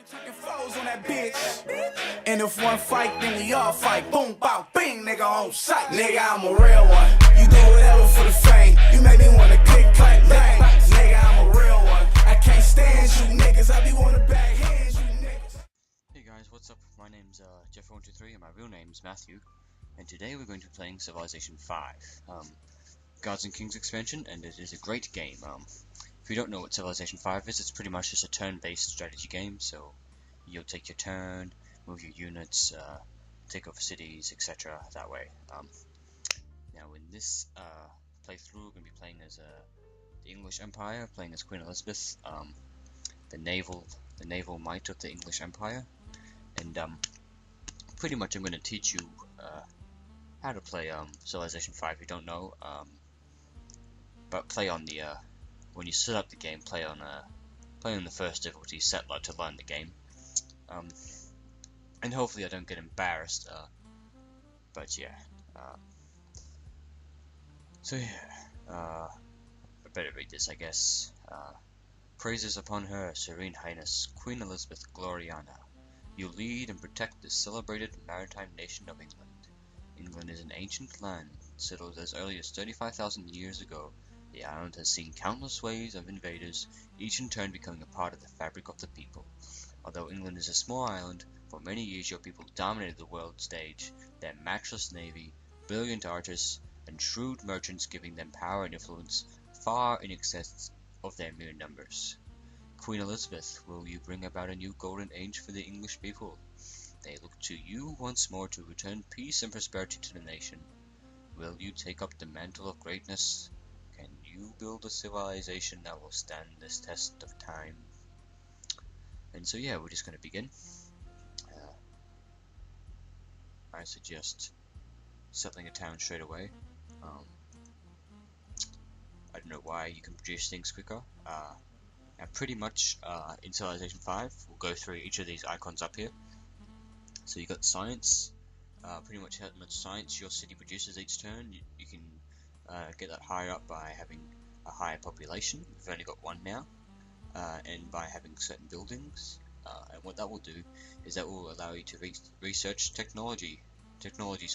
Tucking foes on that bitch. And if one fight, then we all fight. Boom, bow, bing, nigga on sight. Nigga, I'm a real one. You do whatever for the fame. You make me wanna click, clack, bang. Nigga, I'm a real one. I can't stand you niggas. I be wanna bag hands, you niggas. Hey guys, what's up? My name's Jeff123 and my real name's Matthew. And today we're going to be playing Civilization 5. Gods and Kings expansion, and it is a great game. If you don't know what Civilization 5 is, it's pretty much just a turn-based strategy game, so you'll take your turn, move your units, take over cities, etc. that way. Now in this playthrough, we're going to be playing as the English Empire, playing as Queen Elizabeth, the naval might of the English Empire, and pretty much I'm going to teach you how to play Civilization 5 if you don't know, but play on the when you set up the game, play on the first difficulty set to learn the game, and hopefully I don't get embarrassed. But yeah, so yeah, I better read this, I guess. Praises upon her, Serene Highness, Queen Elizabeth Gloriana. You lead and protect the celebrated maritime nation of England. England is an ancient land, settled as early as 35,000 years ago. The island has seen countless waves of invaders, each in turn becoming a part of the fabric of the people. Although England is a small island, for many years your people dominated the world stage, their matchless navy, brilliant artists, and shrewd merchants giving them power and influence far in excess of their mere numbers. Queen Elizabeth, will you bring about a new golden age for the English people? They look to you once more to return peace and prosperity to the nation. Will you take up the mantle of greatness? Can you build a civilization that will stand this test of time? And so yeah, we're just going to begin. I suggest settling a town straight away. I don't know why, you can produce things quicker. Now pretty much in Civilization 5, we'll go through each of these icons up here. So you got science, pretty much how much science your city produces each turn. You can get that higher up by having a higher population. We've only got one now, and by having certain buildings. And what that will do is that will allow you to research technologies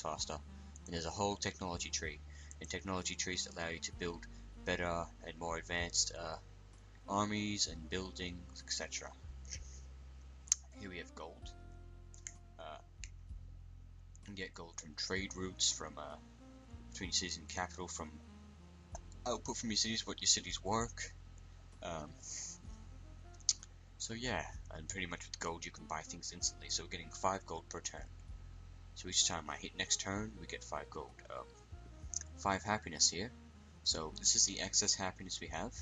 faster. And there's a whole technology tree, and technology trees allow you to build better and more advanced armies and buildings, etc. Here we have gold. You can get gold from trade routes, from between cities and capital, from output from your cities, what your cities work. So yeah, and pretty much with gold you can buy things instantly. So we're getting 5 gold per turn. So each time I hit next turn, we get 5 gold. 5 happiness here. So this is the excess happiness we have.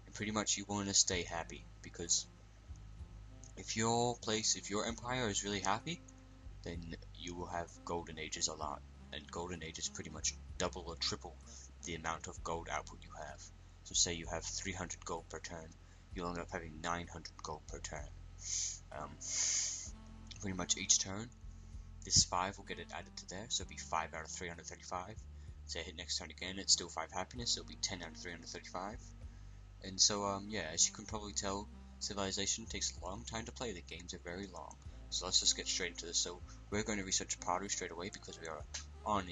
And pretty much you want to stay happy, because if your empire is really happy, then you will have golden ages a lot. And golden ages pretty much double or triple the amount of gold output you have. So say you have 300 gold per turn, you'll end up having 900 gold per turn. Pretty much each turn, this 5 will get it added to there, so it'll be 5 out of 335. Say I hit next turn again, it's still 5 happiness, so it'll be 10 out of 335. And so yeah, as you can probably tell, Civilization takes a long time to play. The games are very long. So let's just get straight into this. So we're going to research pottery straight away because we are on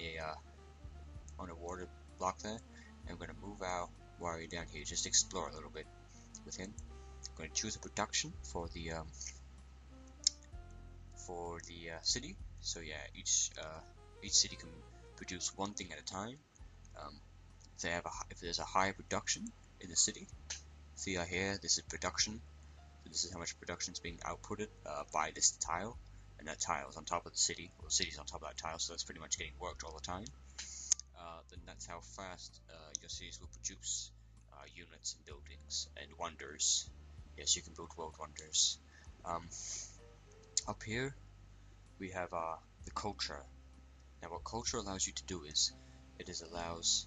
a water block there, and we're going to move our warrior down here, just explore a little bit with him. I'm going to choose a production for the city. So yeah, each city can produce one thing at a time. If there's a high production in the city, see here, this is production. So this is how much production is being outputted by this tile, and that tile is on top of the city, or the city's on top of that tile, so that's pretty much getting worked all the time. Then that's how fast your cities will produce units and buildings and wonders. Yes, you can build world wonders. Up here we have the culture. Now what culture allows you to do is, allows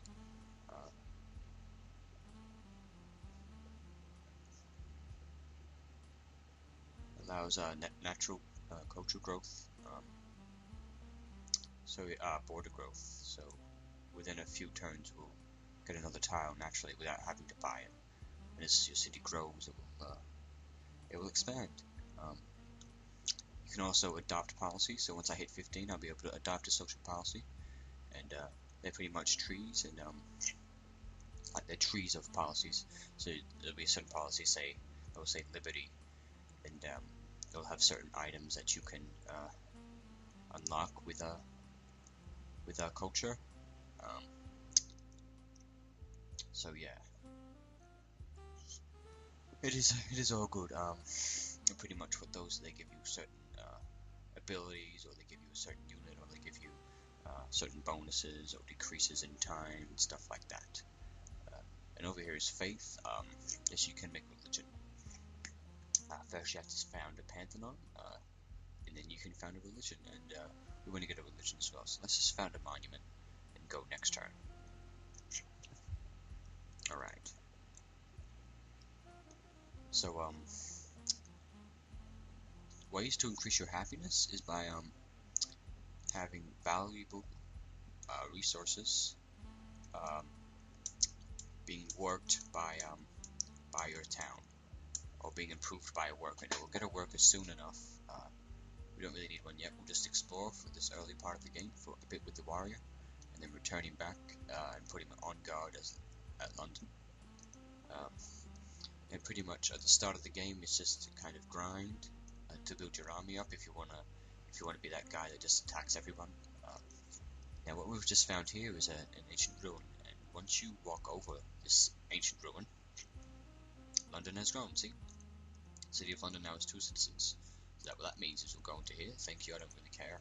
natural culture growth, border growth. So within a few turns we'll get another tile naturally without having to buy it. And as your city grows, it will expand. You can also adopt policy, so once I hit 15, I'll be able to adopt a social policy, and they're pretty much trees, and like they're trees of policies. So there'll be a certain policy, say, it'll say liberty, and it'll have certain items that you can unlock with a culture. So yeah, it is all good. Pretty much with those, they give you certain abilities, or they give you a certain unit, or they give you certain bonuses or decreases in time and stuff like that. And over here is faith. Yes, you can make religion. First you have to found a pantheon, and then you can found a religion, and we want to get a religion as well, so let's just found a monument and go next turn. Alright. So, ways to increase your happiness is by having valuable resources being worked by your town, or being improved by a worker. Now we'll get a worker soon enough. We don't really need one yet. We'll just explore for this early part of the game for a bit with the warrior, and then return him back and put him on guard at London. And pretty much at the start of the game, it's just a kind of grind to build your army up if you wanna be that guy that just attacks everyone. Now what we've just found here is an ancient ruin, and once you walk over this ancient ruin, London has grown. See, City of London now has 2 citizens. So what that means is we'll go into here. Thank you, I don't really care.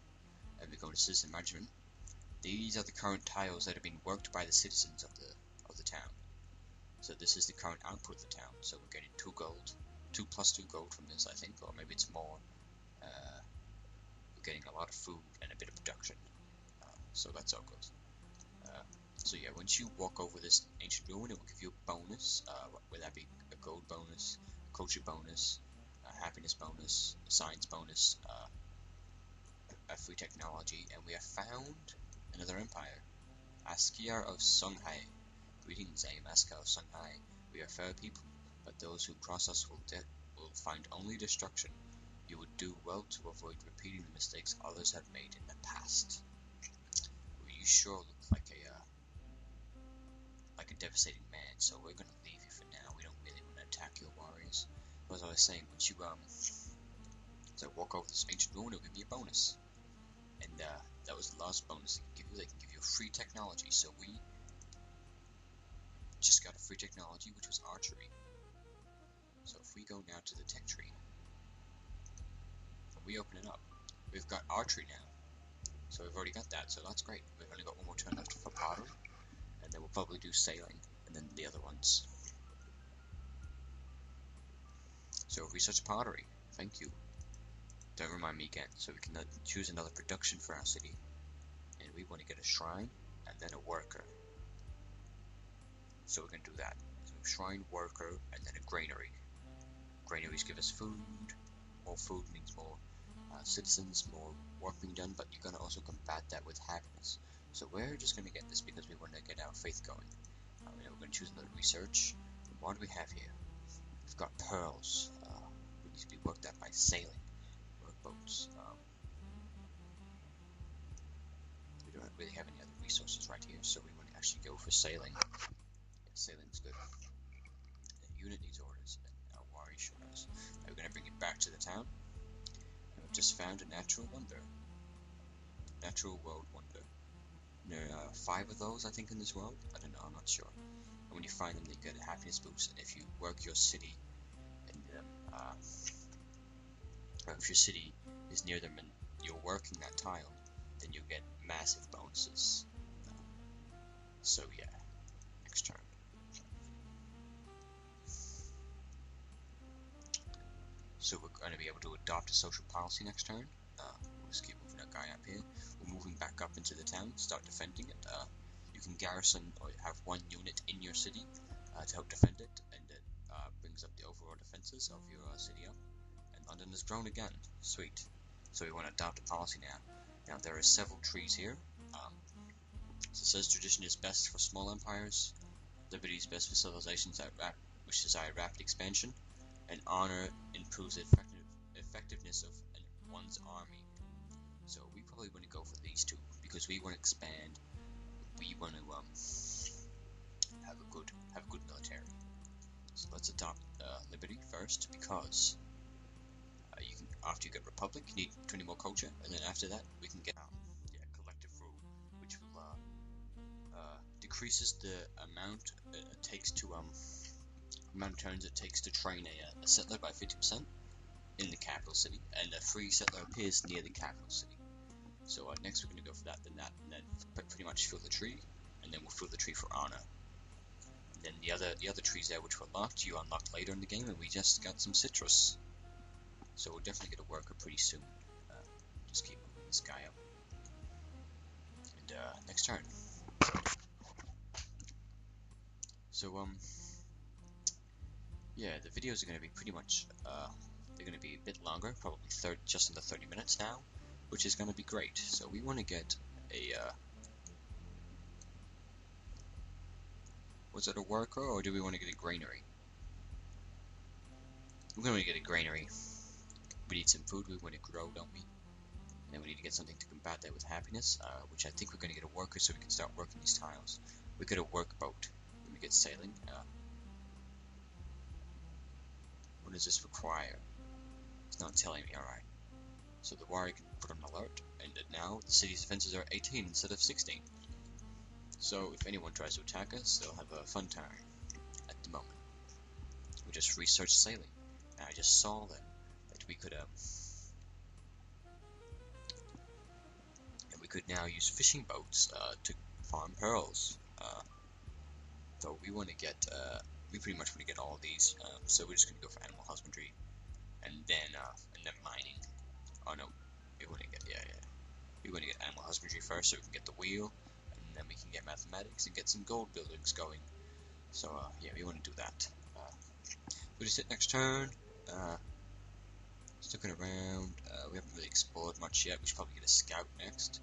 And we go to citizen management. These are the current tiles that are being worked by the citizens of the town. So this is the current output of the town. So we're getting 2 gold, 2 plus 2 gold from this, I think, or maybe it's more. We're getting a lot of food and a bit of production, so that's all good. So yeah, once you walk over this ancient ruin, it will give you a bonus, whether that be a gold bonus, culture bonus, a happiness bonus, a science bonus, a free technology, and we have found another empire, Askir of Songhai. Greetings, I am Askir of Songhai. We are fair people, but those who cross us will find only destruction. You would do well to avoid repeating the mistakes others have made in the past. Well, you sure look like a devastating man, so we're gonna leave you for now. We don't really want to attack your warriors. But as I was saying, once you walk over this ancient ruin, it'll give you a bonus. And that was the last bonus they can give you. They can give you a free technology. So we just got a free technology, which was archery. So if we go now to the tech tree, and we open it up, we've got archery now. So we've already got that, so that's great. We've only got one more turn left for pottery, and then we'll probably do sailing, and then the other ones. So research pottery, thank you. Don't remind me again. So we can choose another production for our city, and we want to get a shrine, and then a worker. So we're going to do that. So shrine, worker, and then a granary. Granaries give us food. More food means more citizens, more work being done, but you're going to also combat that with happiness. So we're just going to get this because we want to get our faith going. We're going to choose another research. And what do we have here? We've got pearls. We need to be worked out by sailing. Workboats. We don't really have any other resources right here, so we want to actually go for sailing. Yeah, sailing's good. The unit needs orders, and our warrior sure does. Now we're going to bring it back to the town. I've just found a natural wonder. Natural world wonder. There are 5 of those, I think, in this world. I don't know, I'm not sure. And when you find them, they get a happiness boost. And if you work your city, and or if your city is near them and you're working that tile, then you'll get massive bonuses. So yeah, next turn. So we're going to be able to adopt a social policy next turn. We'll just keep moving our guy up here. We're moving back up into the town, start defending it. You can garrison or have 1 unit in your city to help defend it, and it brings up the overall defenses of your city up. And London has grown again. Sweet. So we want to adopt a policy now. Now there are several trees here. So it says tradition is best for small empires, liberty is best for civilizations which desire rapid expansion, and honor improves the size of one's army. So we probably want to go for these two because we want to expand. We want to have a good military. So let's adopt Liberty first because you can, after you get Republic, you need 20 more culture, and then after that we can get collective rule, which will decreases the amount it takes to amount of turns it takes to train a settler by 50% in the capital city, and a free settler appears near the capital city. So next we're going to go for that, and then pretty much fill the tree, and then we'll fill the tree for honor. And then the other trees there which were locked, you unlocked later in the game, and we just got some citrus. So we'll definitely get a worker pretty soon. Just keep moving this guy up. And next turn. So yeah, the videos are going to be pretty much they're going to be a bit longer, probably just under 30 minutes now, which is going to be great. So we want to get a was it a worker, or do we want to get a granary? We're going to get a granary. We need some food, we want to grow, don't we? And then we need to get something to combat that with happiness, which I think we're going to get a worker so we can start working these tiles. We get a workboat when we get sailing. What does this require? It's not telling me, alright. So the warrior can put on alert, and now the city's defenses are 18 instead of 16. So if anyone tries to attack us, they'll have a fun time at the moment. We just researched sailing, and I just saw that we could now use fishing boats to farm pearls. So we want to get we pretty much want to get all of these. So we're just going to go for animal husbandry, and then mining. Oh no, we want to get we want to get animal husbandry first, so we can get the wheel, and then we can get mathematics and get some gold buildings going. So yeah, we want to do that. We'll just hit next turn. Just looking around, we haven't really explored much yet. We should probably get a scout next.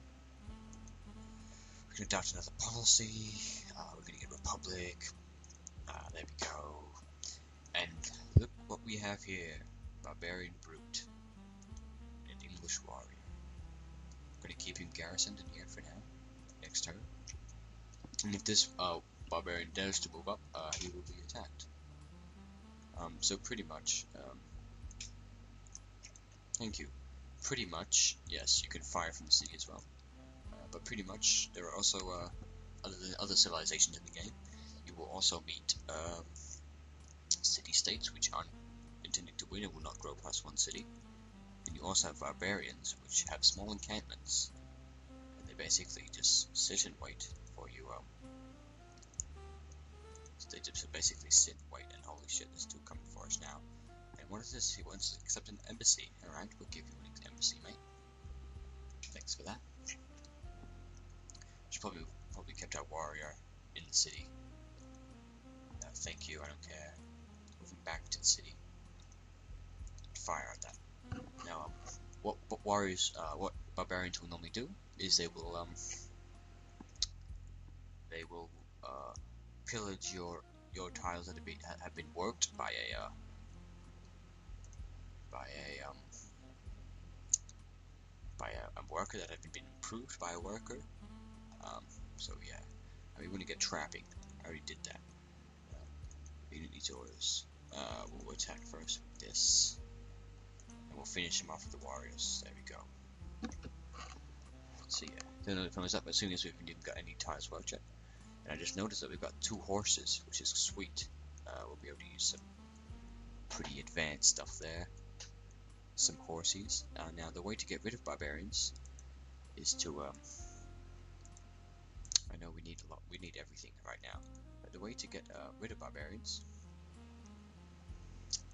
We're going to adopt another policy. We're going to get Republic. There we go. And look what we have here. Barbarian Brute. An English warrior. We're going to keep him garrisoned in here for now. Next turn. And if this barbarian dares to move up, he will be attacked. So pretty much, thank you. Pretty much, yes, you can fire from the city as well. But pretty much, there are also, other than other civilizations in the game, you will also meet city-states which aren't intended to win and will not grow past one city. And you also have barbarians which have small encampments, and they basically just sit and wait for you. So they just basically sit and wait, and holy shit, there's two coming for us now. And what is this? He wants to accept an embassy. Alright, we'll give you an embassy, mate. Thanks for that. Should probably kept our warrior in the city. Thank you, I don't care. Moving back to the city. Fire at that. Now, what barbarians will normally do is they will pillage your tiles that have been worked by a worker, that have been improved by a worker. So yeah, we want to get trapping. I already did that. Unit needs orders. We'll attack first with this, and we'll finish him off with the warriors. There we go. So yeah, then it comes up as soon as we've even got any tiles worked yet. And I just noticed that we've got 2 horses, which is sweet. We'll be able to use some pretty advanced stuff there. Some horses. Now the way to get rid of barbarians is to I know we need everything right now, but the way to get rid of barbarians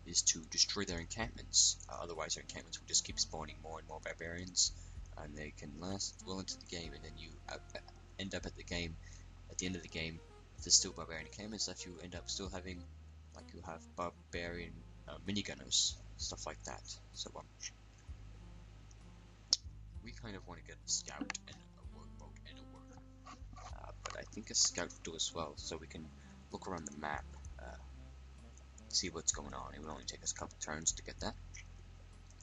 is to destroy their encampments. Otherwise their encampments will just keep spawning more and more barbarians, and they can last well into the game, and then you end up at the end of the game, if there's still barbarian encampments left, you end up still having, like, you have barbarian minigunners, stuff like that. So we kind of want to get a scout and a workboat and a worker, but I think a scout will do as well, so we can look around the map, see what's going on. It would only take us a couple turns to get that.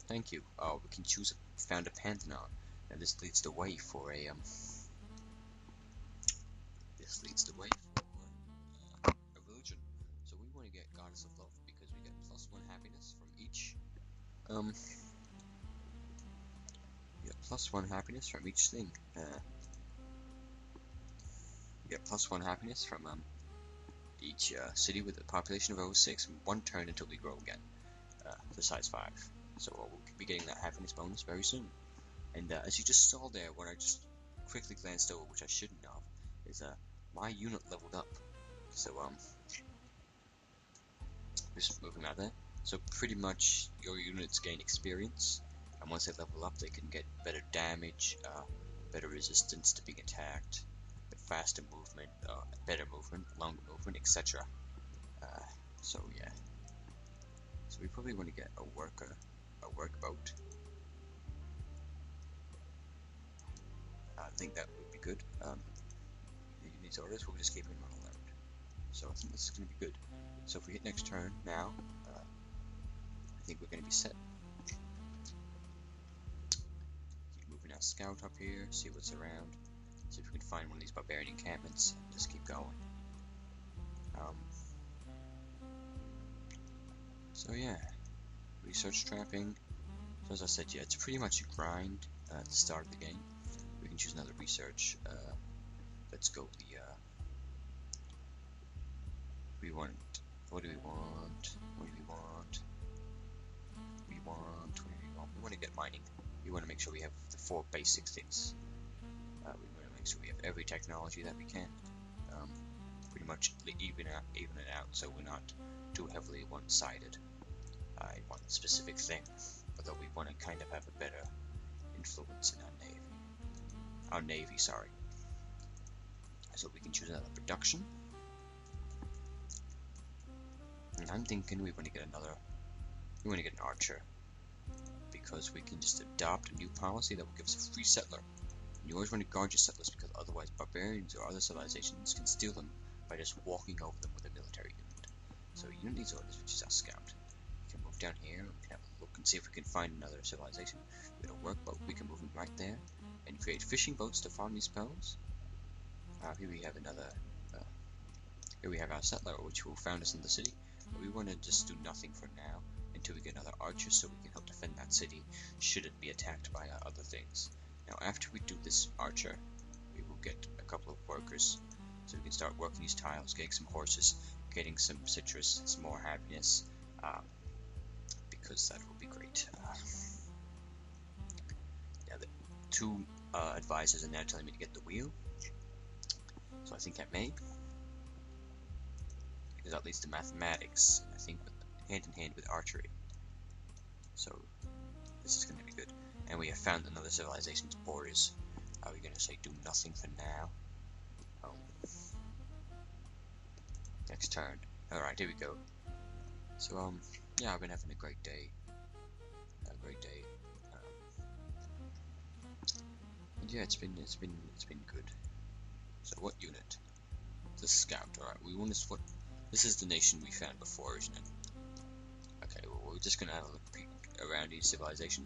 Thank you. Oh, we can choose. Found a Pantheon. Now this leads the way for a This leads the way for a religion. So we want to get Goddess of Love because we get +1 happiness from each. We get +1 happiness from each thing. We get +1 happiness from each city with a population of over 6 in 1 turn until we grow again to size 5. So we'll be getting that happiness bonus very soon. And as you just saw there, when I just quickly glanced over, which I shouldn't have, is my unit leveled up. So just moving out there. So pretty much your units gain experience, and once they level up, they can get better damage, better resistance to being attacked, faster movement, better movement, longer movement, etc. So yeah. So we probably want to get a workboat. I think that would be good. These orders, we'll just keep them on alert. So I think this is going to be good. So if we hit next turn now, I think we're going to be set. Keep moving our scout up here, see what's around, see if we can find one of these barbarian encampments, and just keep going. So yeah, research trapping. So as I said, yeah, it's pretty much a grind at the start of the game. We can choose another research. Let's go the we want. What do we want? What do we want? We want. What do we want? We want to get mining. We want to make sure we have the 4 basic things. We want to make sure we have every technology that we can. Pretty much even it out, so we're not too heavily one-sided. I want a specific thing, although we want to kind of have a better influence in our navy. Sorry. So we can choose another production. And I'm thinking we want to get an archer, because we can just adopt a new policy that will give us a free settler. And you always want to guard your settlers, because otherwise barbarians or other civilizations can steal them by just walking over them with a military unit. So a unit needs orders, which is our scout. We can move down here, we can have a look and see if we can find another civilization. We got a workboat, we can move them right there, and create fishing boats to farm these spells. Here we have another, here we have our settler, which will found us in the city. But we want to just do nothing for now, until we get another archer, so we can help defend that city, should it be attacked by other things. Now after we do this archer, we will get a couple of workers, so we can start working these tiles, getting some horses, getting some citrus, some more happiness, because that will be great. Now the 2 advisors are now telling me to get the wheel, so I think I may, because that leads to mathematics, I think, hand in hand with archery. So this is going to be good. And we have found another civilization's borders. Are we going to say do nothing for now? Next turn. Alright, here we go. So yeah, I've been having a great day. And yeah, it's been good. So what unit? The scout. Alright, we want to. This is the nation we found before, isn't it? Okay, well, we're just gonna have a look around each civilization.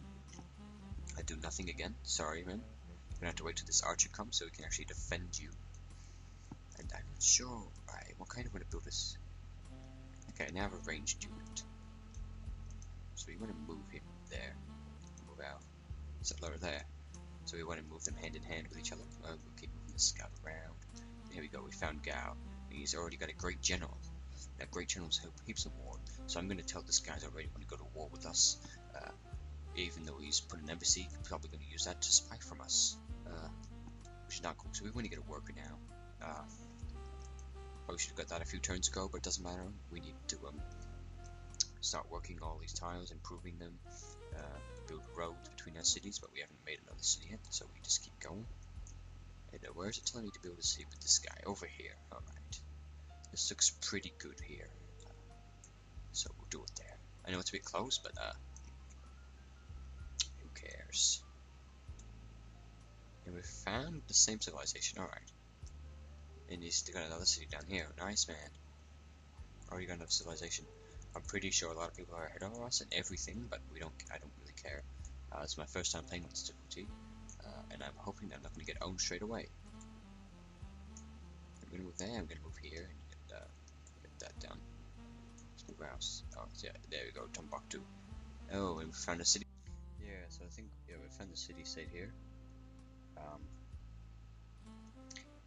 I do nothing again. Sorry, man. We're gonna have to wait till this archer comes so we can actually defend you. And I'm not sure. Alright, what kind of want to build this? Okay, now I have a ranged unit. So we want to move him there. Move our settler there. So we want to move them hand in hand with each other. We'll keep moving the scout around. Here we go, we found Gao. He's already got a great general. That great general's heaps of war. So I'm going to tell this guy's already want to go to war with us. Even though he's put an embassy, he's probably going to use that to spy from us. Which is not cool. So we want to get a worker now. Probably should have got that a few turns ago, but it doesn't matter. We need to start working all these tiles, improving them, build roads between our cities, but we haven't made another city yet, so we just keep going. And where is it telling me to build a city with this guy? Over here. Alright. This looks pretty good here. So we'll do it there. I know it's a bit close, but who cares? And we found the same civilization, alright. And he's got another city down here. Nice, man. Already got another civilization. I'm pretty sure a lot of people are ahead of us and everything, but I don't really care. It's my first time playing this difficulty, and I'm hoping that I'm not going to get owned straight away. I'm going to move there, I'm going to move here, and get that down. Let's move our house. Oh, yeah, there we go, Timbuktu. Oh, and we found a city. Yeah, so I think, yeah, we found the city-state here.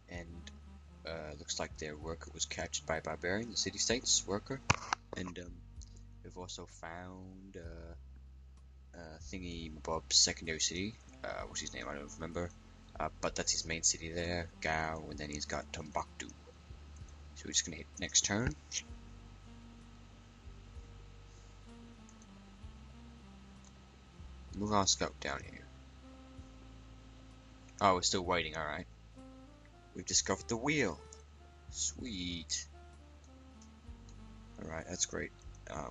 And looks like their worker was captured by a barbarian, the city-state's worker. And we've also found Thingy Bob's secondary city. What's his name? I don't remember. But that's his main city there, Gao, and then he's got Timbuktu. So we're just gonna hit next turn. Move our scout down here. Oh, we're still waiting, alright. We've discovered the wheel. Sweet. Alright, that's great.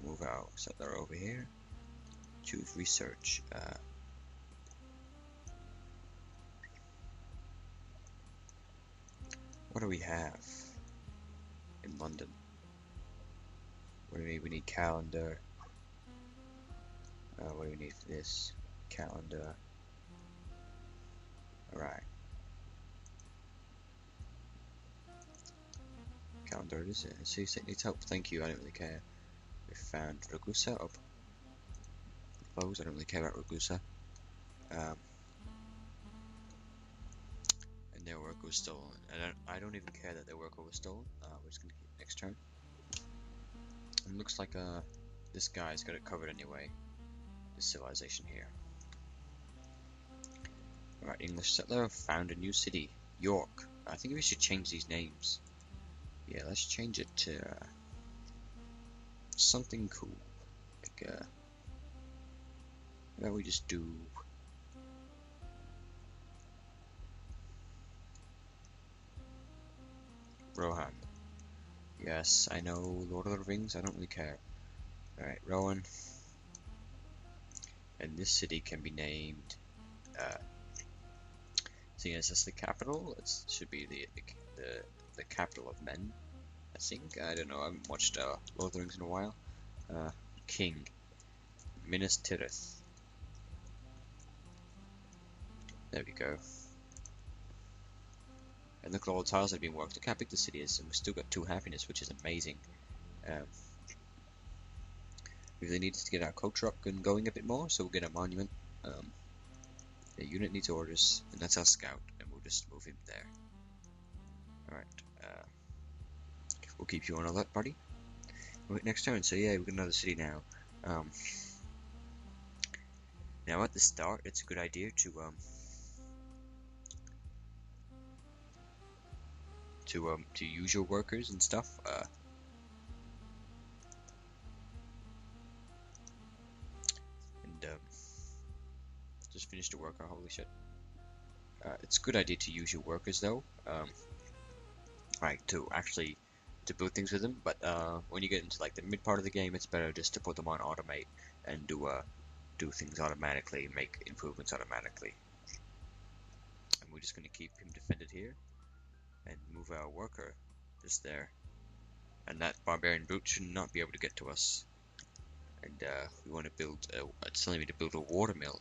Move our settler over here. Choose research. What do we have in London? What do we need? We need calendar. What do we need for this? Calendar. Alright. Calendar it is. See, it needs help. Thank you, I don't really care. We found Ragusa up. Close, I don't really care about Ragusa. And their worker was stolen. I don't even care that their worker was stolen. We're just gonna keep next turn. And it looks like this guy's got it covered anyway. This civilization here. Alright, English settler found a new city. York. I think we should change these names. Yeah, let's change it to something cool. Like how about we just do Rohan. Yes, I know Lord of the Rings, I don't really care. Alright, Rohan. And this city can be named seeing as it's the capital, it should be the capital of men. I think. I don't know, I haven't watched Lord of the Rings in a while. King. Minas Tirith. There we go. And look at all the tiles that have been worked. Look how big the city is, and we've still got 2 happiness, which is amazing. We really needed to get our coach truck going a bit more, so we'll get a monument. The unit needs orders, and that's our scout, and we'll just move him there. Alright, we'll keep you on alert, buddy. Wait, next turn, so yeah, we've got another city now. Now at the start, it's a good idea to use your workers and stuff. Just finished the worker, holy shit. It's a good idea to use your workers though, right, to build things with them, but when you get into like the mid part of the game, it's better just to put them on automate and do things automatically, make improvements automatically. And we're just going to keep him defended here, and move our worker just there. And that barbarian brute should not be able to get to us. And we want to build, it's telling me to build a watermill.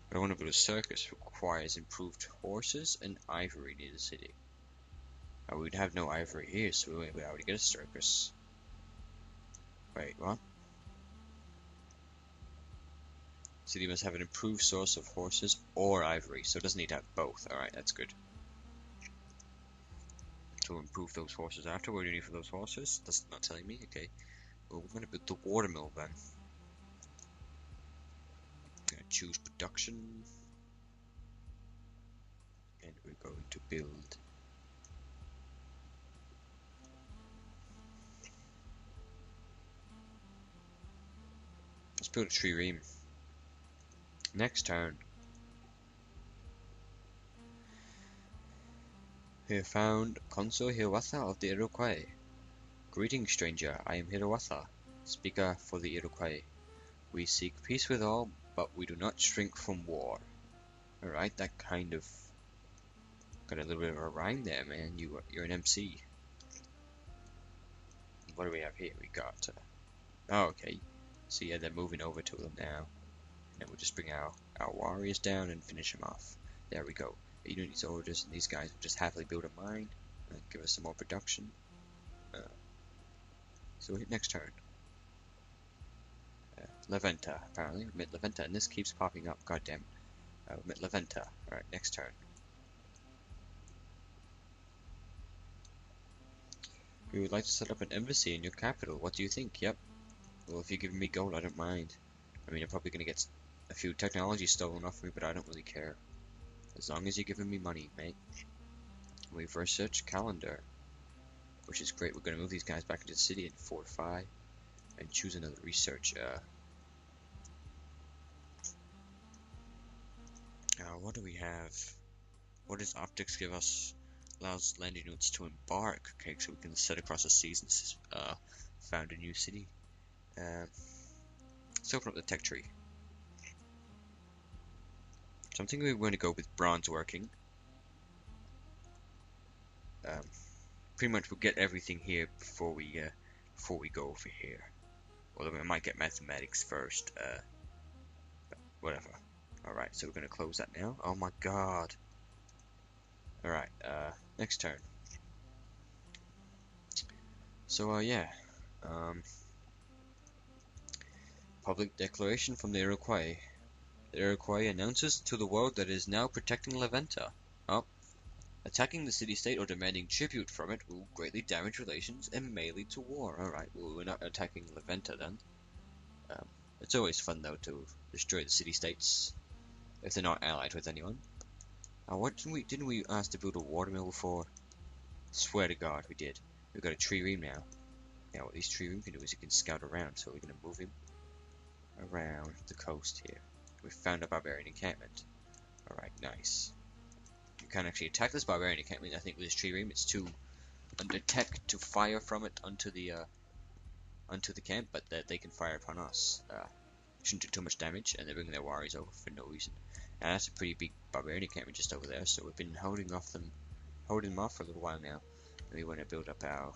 But I want to build a circus, requires improved horses and ivory near the city. We'd have no ivory here, so we already get a circus. Wait, what? City must have an improved source of horses or ivory, so it doesn't need to have both. Alright, that's good. So we'll improve those horses after. What do you need for those horses? That's not telling me. Okay. Well, we're going to build the watermill then. I'm going to choose production. And we're going to build. Let's build a trireme. Next turn. We have found Consul Hiawatha of the Iroquois. Greetings, stranger. I am Hiawatha, speaker for the Iroquois. We seek peace with all, but we do not shrink from war. Alright, that kind of got a little bit of a rhyme there, man. You're an MC. What do we have here? We got Oh, okay. So yeah, they're moving over to them now. And then we'll just bring our warriors down and finish them off. There we go. You know, these orders, and these guys will just happily build a mine and give us some more production. So we'll hit next turn. Leventa, apparently. We met Leventa, and this keeps popping up. Goddamn. We met Leventa. Alright, next turn. We would like to set up an embassy in your capital. What do you think? Yep. Well, if you're giving me gold, I don't mind. I mean, I'm probably gonna get a few technology stolen off me, but I don't really care. As long as you're giving me money, mate. We've researched calendar, which is great. We're gonna move these guys back into the city and fortify and choose another research. What do we have? What does optics give us? Allows landing units to embark. Okay, so we can set across the seas and found a new city. Let's open up the tech tree. So I'm thinking we're going to go with bronze working. Pretty much we'll get everything here before we go over here. Although we might get mathematics first. But whatever. Alright, so we're gonna close that now. Oh my god. Alright, next turn. So yeah. Public declaration from the Iroquois. The Iroquois announces to the world that it is now protecting Leventa. Oh. Attacking the city-state or demanding tribute from it will greatly damage relations and may lead to war. Alright, well we're not attacking Leventa then. It's always fun though to destroy the city-states if they're not allied with anyone. What didn't we ask to build a watermill before? Swear to God we did. We've got a tree ream now. Now what these tree ream can do is he can scout around, so we're gonna move him around the coast here. We found a barbarian encampment. Alright, nice. You can't actually attack this barbarian encampment, I think, with this tree ream. It's too under tech to fire from it onto the camp, but they can fire upon us. Shouldn't do too much damage, and they're bringing their warriors over for no reason. And that's a pretty big barbarian encampment just over there, so we've been holding them off for a little while now. And we want to build up our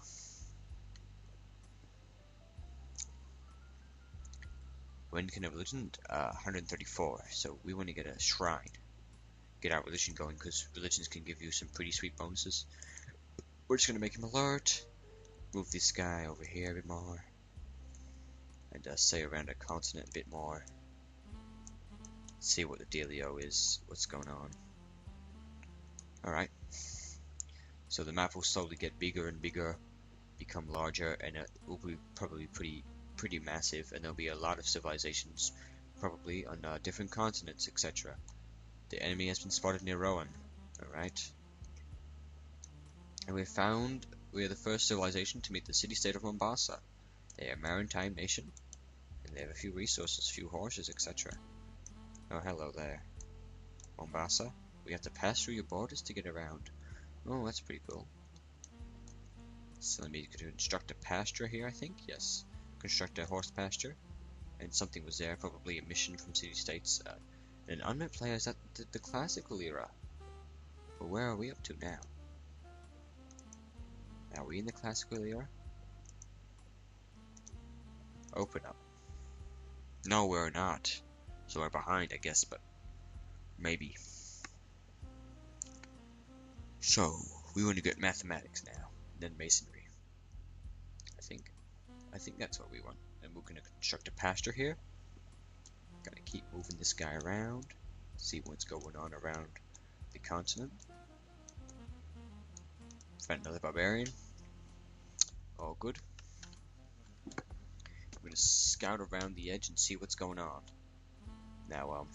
when can a religion? 134. So we want to get a shrine, get our religion going, because religions can give you some pretty sweet bonuses. We're just gonna make him alert. Move this guy over here a bit more, and say around a continent a bit more. See what the dealio is, what's going on. Alright. So the map will slowly get bigger and bigger, become larger, and it will be probably pretty massive, and there'll be a lot of civilizations, probably on different continents, etc. The enemy has been spotted near Rowan. Alright. And we are the first civilization to meet the city-state of Mombasa. They are a maritime nation, and they have a few resources, few horses, etc. Oh, hello there. Mombasa. We have to pass through your borders to get around. Oh, that's pretty cool. So let me construct a pasture here, I think. Yes. Construct a horse pasture. And something was there, probably a mission from city-states. An unmet player is at the classical era. But where are we up to now? Are we in the classical era? Open up. No, we're not. So we're behind, I guess, but maybe. So, we want to get mathematics now, then masonry. I think that's what we want. And we're going to construct a pasture here. Gotta keep moving this guy around. See what's going on around the continent. Find another barbarian. All good. I'm going to scout around the edge and see what's going on. Now,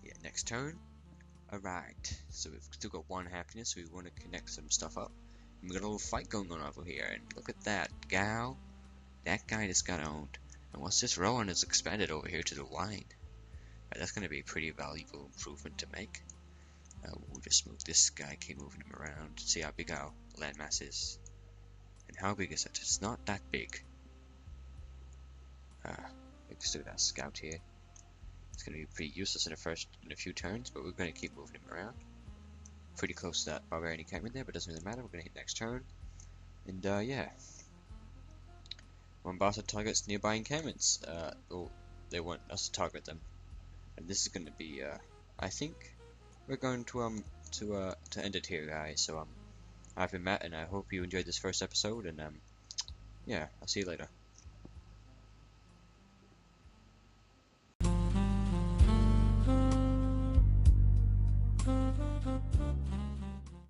yeah, next turn. Alright, so we've still got one happiness, so we want to connect some stuff up. And we got a little fight going on over here, and look at that, gal. That guy just got owned. And what's this? Rowan has expanded over here to the line. Right, that's going to be a pretty valuable improvement to make. We'll just move this guy, keep moving him around, see how big our landmass is. And how big is it? It's not that big. We can still got a scout here. It's going to be pretty useless in a few turns, but we're going to keep moving him around. Pretty close to that barbarian encampment there, but doesn't really matter. We're going to hit next turn. And yeah. Mombasa targets nearby encampments. Or they want us to target them. And this is gonna be, I think we're going to end it here, guys. So, I've been Matt, and I hope you enjoyed this first episode, and, yeah, I'll see you later.